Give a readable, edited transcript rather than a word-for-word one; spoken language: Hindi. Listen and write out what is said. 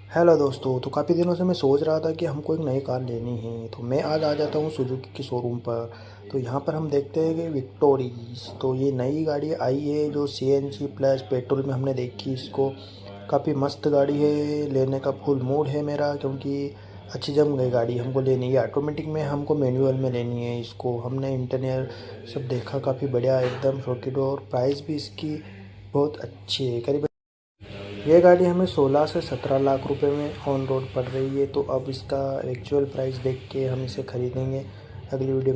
हेलो दोस्तों, तो काफ़ी दिनों से मैं सोच रहा था कि हमको एक नई कार लेनी है। तो मैं आज आ जाता हूँ सुजुकी के शोरूम पर। तो यहाँ पर हम देखते हैं कि विक्टोरीज, तो ये नई गाड़ी आई है जो सीएनजी प्लस पेट्रोल में हमने देखी इसको। काफ़ी मस्त गाड़ी है, लेने का फुल मूड है मेरा, क्योंकि अच्छी जम गई गाड़ी। हमको लेनी है ऑटोमेटिक में, हमको मैनुअल में लेनी है इसको। हमने इंटीरियर सब देखा, काफ़ी बढ़िया एकदम रॉकेट, और प्राइस भी इसकी बहुत अच्छी है। करीब ये गाड़ी हमें 16 से 17 लाख रुपए में ऑन रोड पड़ रही है। तो अब इसका एक्चुअल प्राइस देख के हम इसे खरीदेंगे। अगली वीडियो में